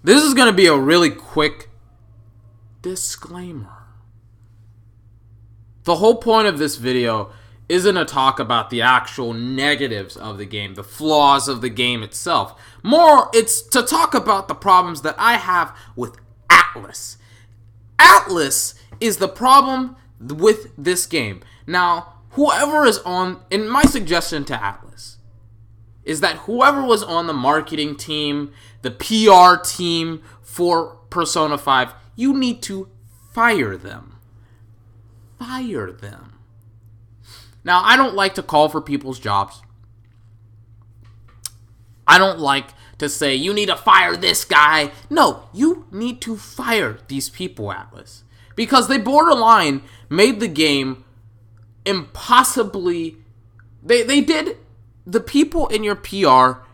This is going to be a really quick disclaimer. The whole point of this video isn't to talk about the actual negatives of the game, the flaws of the game itself. More, it's to talk about the problems that I have with Atlas. Atlas is the problem with this game. Now, whoever is on, and my suggestion to Atlas is that whoever was on the marketing team, the PR team for Persona 5, you need to fire them. Fire them. Now, I don't like to call for people's jobs. I don't like to say, you need to fire this guy. No, you need to fire these people, Atlas. Because they borderline made the game impossibly... They did... The people in your PR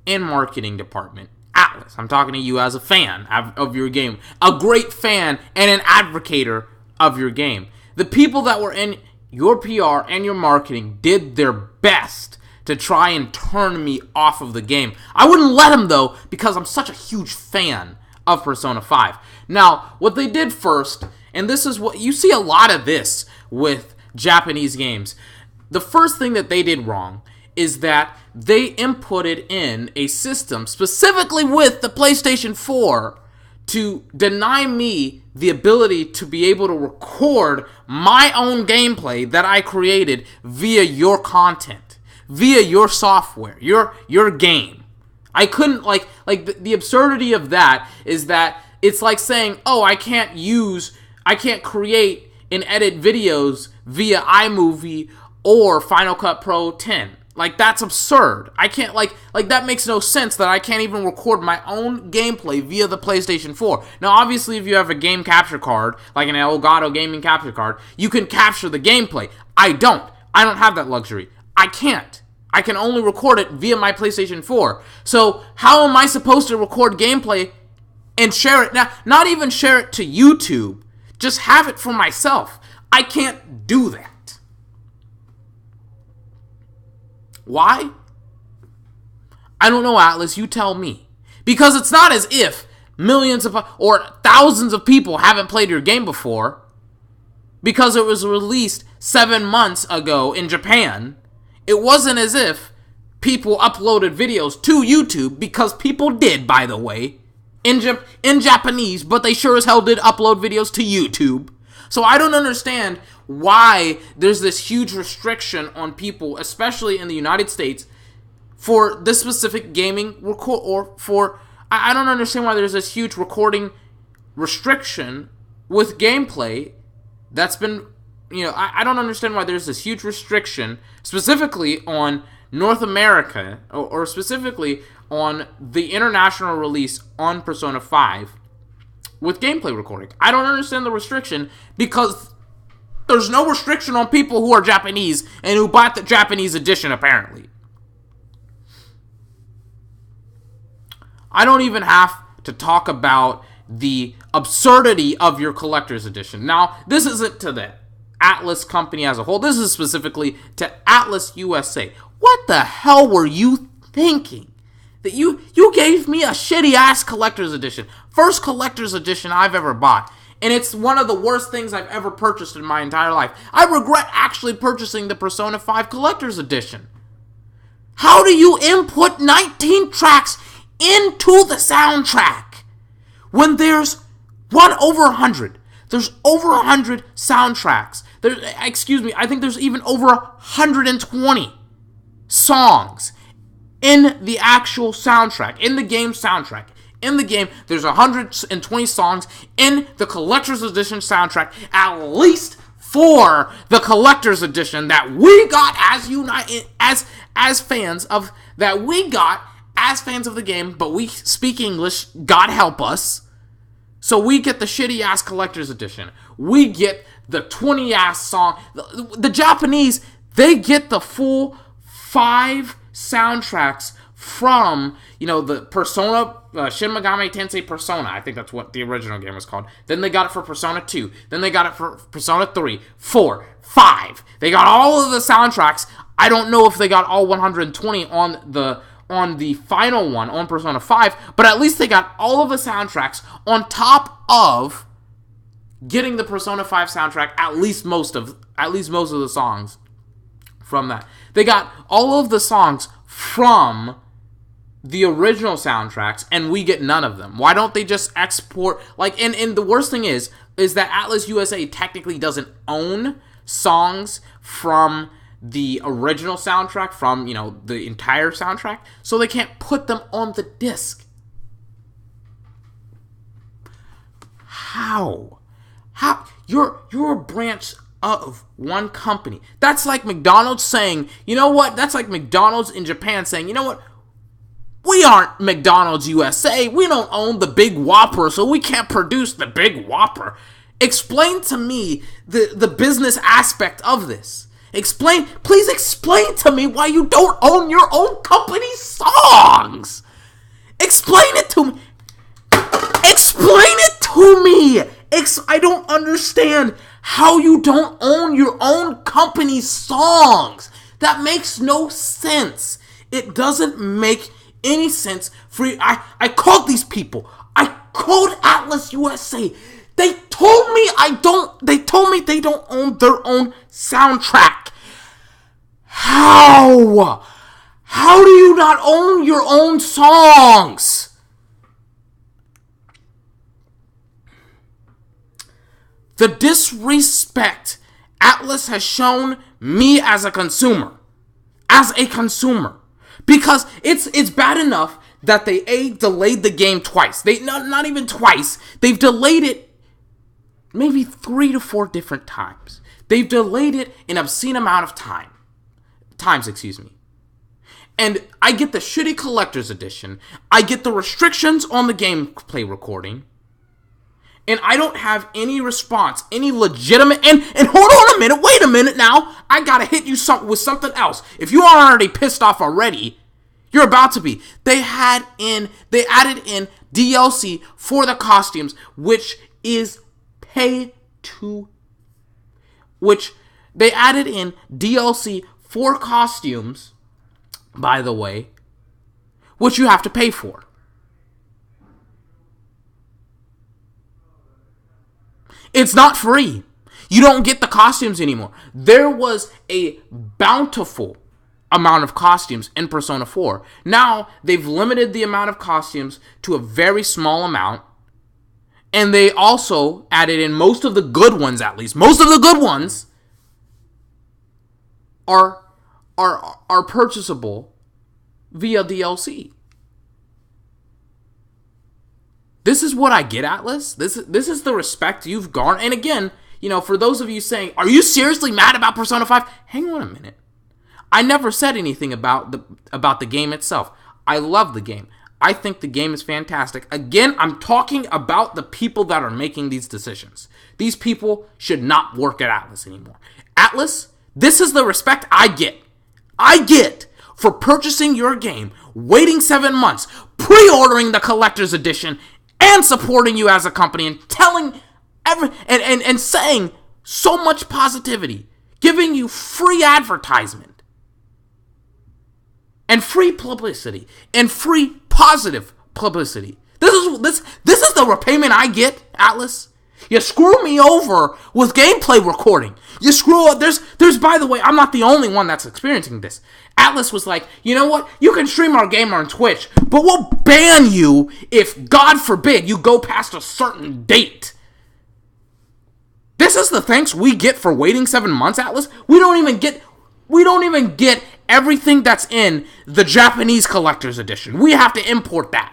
and marketing department, Atlas, I'm talking to you as a fan of your game, a great fan and an advocator of your game. The people that were in your PR and your marketing did their best to try and turn me off of the game. I wouldn't let them, though, because I'm such a huge fan of Persona 5. Now, what they did first, and this is what you see a lot of this with Japanese games. The first thing that they did wrong is that they inputted in a system, specifically with the PlayStation 4, to deny me the ability to be able to record my own gameplay that I created via your content, via your software, your game. I couldn't, the absurdity of that is that it's like saying, oh, I can't create and edit videos via iMovie or Final Cut Pro 10. Like, that's absurd. I can't, that makes no sense that I can't even record my own gameplay via the PlayStation 4. Now, obviously, if you have a game capture card, like an Elgato gaming capture card, you can capture the gameplay. I don't. I don't have that luxury. I can't. I can only record it via my PlayStation 4. So, how am I supposed to record gameplay and share it? Now, not even share it to YouTube. Just have it for myself. I can't do that. Why? I don't know, Atlas. You tell me. Because it's not as if millions of or thousands of people haven't played your game before. Because it was released 7 months ago in Japan. It wasn't as if people uploaded videos to YouTube, because people did, by the way, in Japanese, but they sure as hell did upload videos to YouTube. So I don't understand why there's this huge restriction on people, especially in the United States, for this specific gaming record, or for... I don't understand why there's this huge recording restriction with gameplay that's been... I don't understand why there's this huge restriction specifically on North America, or specifically on the international release on Persona 5 with gameplay recording. I don't understand the restriction, because there's no restriction on people who are Japanese and who bought the Japanese edition, apparently. I don't even have to talk about the absurdity of your collector's edition. Now, this isn't to the Atlas company as a whole. This is specifically to Atlas USA. What the hell were you thinking? That you gave me a shitty-ass collector's edition. First collector's edition I've ever bought. And it's one of the worst things I've ever purchased in my entire life. I regret actually purchasing the Persona 5 collector's edition. How do you input 19 tracks into the soundtrack when there's over 100? There's over 100 soundtracks. I think there's even over 120 songs in the actual soundtrack, in the game soundtrack. In the game, there's 120 songs in the collector's edition soundtrack, at least for the collector's edition that we got as fans of the game, but we speak English, God help us. So we get the shitty ass collector's edition. We get the 20 ass song. The Japanese, they get the full 5 soundtracks from, the Persona, Shin Megami Tensei Persona. I think that's what the original game was called. Then they got it for Persona 2. Then they got it for Persona 3, 4, 5. They got all of the soundtracks. I don't know if they got all 120 on on the final one, on Persona 5, but at least they got all of the soundtracks on top of getting the Persona 5 soundtrack, at least most of the songs from that. They got all of the songs from the original soundtracks, and we get none of them. Why don't they just export, like, and the worst thing is that Atlus USA technically doesn't own songs from the original soundtrack, from, the entire soundtrack, so they can't put them on the disc. How? You're a branch of one company. That's like McDonald's saying, that's like McDonald's in Japan saying, we aren't McDonald's USA. We don't own the Big Whopper, so we can't produce the Big Whopper. Explain to me the business aspect of this. Please explain to me why you don't own your own company's songs. Explain it to me. Explain it to me. I don't understand how you don't own your own company's songs. That makes no sense. It doesn't make any sense for you. I called these people. I called Atlus USA. They told me they don't own their own soundtrack. How? How do you not own your own songs? The disrespect Atlus has shown me as a consumer. Because it's bad enough that they delayed the game twice. They not even twice. They've delayed it maybe 3 to 4 different times. They've delayed it an obscene amount of times. And I get the shitty collector's edition. I get the restrictions on the gameplay recording. And I don't have any response, any legitimate, and hold on a minute, wait a minute now, I gotta hit you with something else. If you aren't already pissed off already, you're about to be. They added in DLC for the costumes, which is they added in DLC for costumes, by the way, which you have to pay for. It's not free. You don't get the costumes anymore. There was a bountiful amount of costumes in Persona 4. Now, they've limited the amount of costumes to a very small amount. And they also added in most of the good ones, at least. Most of the good ones are purchasable via DLC. This is what I get, Atlus. This is the respect you've garnered. And again, for those of you saying, are you seriously mad about Persona 5? Hang on a minute. I never said anything about the game itself. I love the game. I think the game is fantastic. Again, I'm talking about the people that are making these decisions. These people should not work at Atlus anymore. Atlus, this is the respect I get. I get for purchasing your game, waiting 7 months, pre-ordering the collector's edition, and supporting you as a company, and telling and saying so much positivity, giving you free advertisement and free publicity and free positive publicity. This is the repayment I get, Atlus. You screw me over with gameplay recording. You screw up. There's by the way, I'm not the only one that's experiencing this. Atlus was like, you know what? You can stream our game on Twitch, but we'll ban you if, God forbid, you go past a certain date. This is the thanks we get for waiting 7 months, Atlus. We don't even get everything that's in the Japanese collector's edition. We have to import that.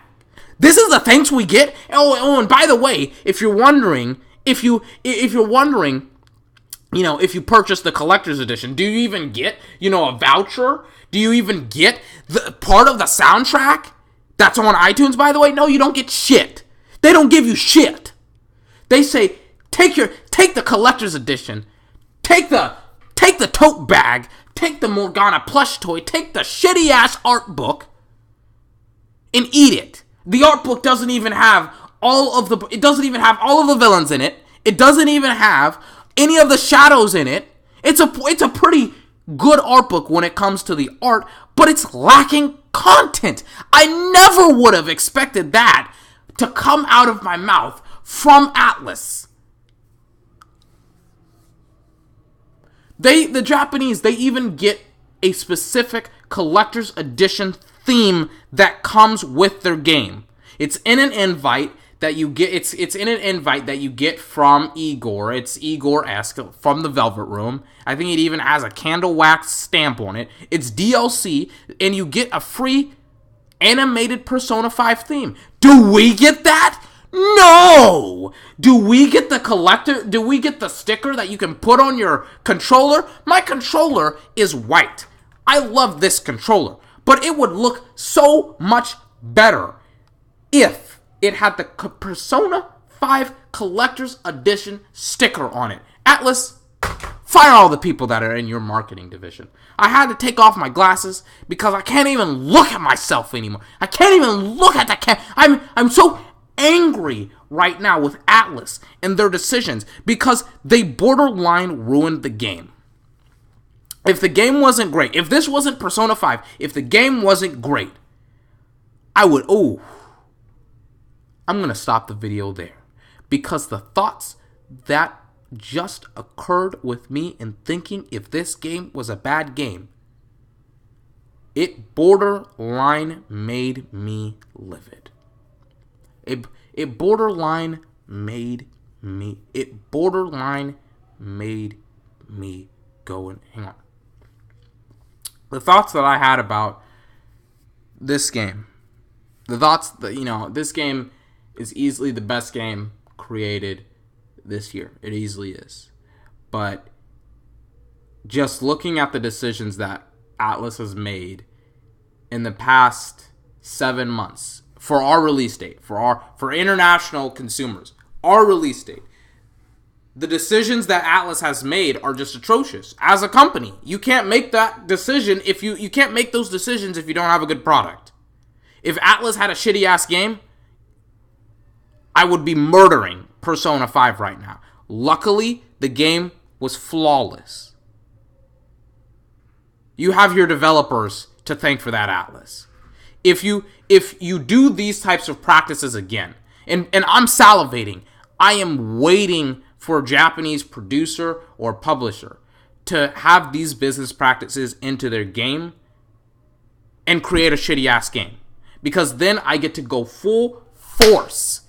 This is the thanks we get. Oh, and by the way, if you're wondering, if you purchase the collector's edition, do you even get, a voucher? Do you even get the part of the soundtrack that's on iTunes, by the way? No, you don't get shit. They don't give you shit. They say, take the collector's edition, take the tote bag, take the Morgana plush toy, take the shitty ass art book, and eat it. The art book doesn't even have all of the villains in it. It doesn't even have any of the shadows in it. It's a pretty good art book when it comes to the art, but it's lacking content. I never would have expected that to come out of my mouth from Atlus. The Japanese, they even get a specific collector's edition theme that comes with their game. It's in an invite that you get. It's in an invite that you get from Igor. It's Igor-esque from the Velvet Room. I think it even has a candle wax stamp on it. It's DLC, and you get a free animated Persona 5 theme. Do we get that? No! Do we get the collector? Do we get the sticker that you can put on your controller? My controller is white. I love this controller, but it would look so much better if it had the Persona 5 Collector's Edition sticker on it. Atlus, fire all the people that are in your marketing division. I had to take off my glasses because I can't even look at myself anymore. I can't even look at the I'm so angry right now with Atlus and their decisions because they borderline ruined the game. If the game wasn't great, if this wasn't Persona 5, if the game wasn't great, I'm going to stop the video there. Because the thoughts that just occurred with me in thinking if this game was a bad game, it borderline made me livid. It borderline made me go and hang on. The thoughts that I had about this game, the thoughts that, this game is easily the best game created this year. It easily is. But just looking at the decisions that Atlus has made in the past 7 months for our release date, for international consumers, our release date, the decisions that Atlus has made are just atrocious. As a company, you can't make that decision if you can't make those decisions if you don't have a good product. If Atlus had a shitty ass game, I would be murdering Persona 5 right now. Luckily, the game was flawless. You have your developers to thank for that, Atlus. If you do these types of practices again, and I'm salivating, I am waiting for a Japanese producer or publisher to have these business practices into their game and create a shitty ass game. Because then I get to go full force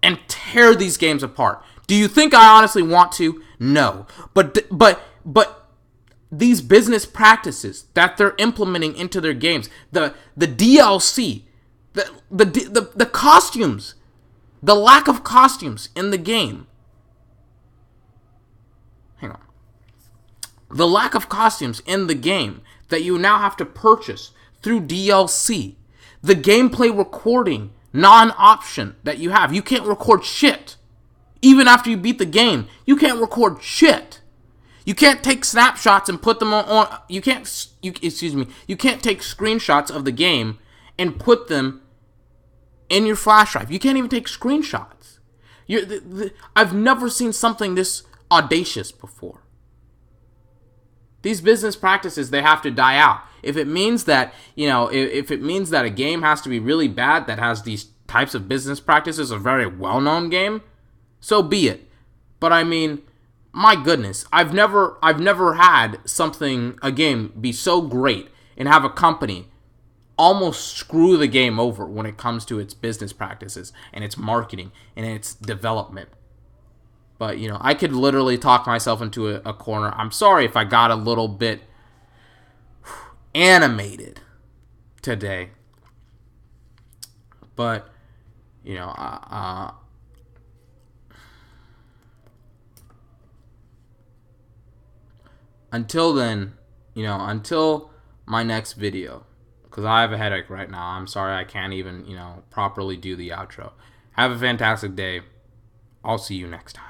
and tear these games apart. Do you think I honestly want to? No. But these business practices that they're implementing into their games, the DLC, the costumes, the lack of costumes in the game. Hang on. The lack of costumes in the game that you now have to purchase through DLC. The gameplay recording non-option that you have. You can't record shit. Even after you beat the game, you can't record shit. You can't take snapshots and put them on you can't take screenshots of the game and put them in your flash drive. You can't even take screenshots. I've never seen something this audacious before. These business practices, they have to die out. If it means that, if it means that a game has to be really bad that has these types of business practices, a very well-known game, so be it. But I mean, my goodness, I've never had a game be so great and have a company almost screw the game over when it comes to its business practices and its marketing and its development. But, I could literally talk myself into a corner. I'm sorry if I got a little bit animated today. But, until then, until my next video, because I have a headache right now. I'm sorry I can't even, properly do the outro. Have a fantastic day. I'll see you next time.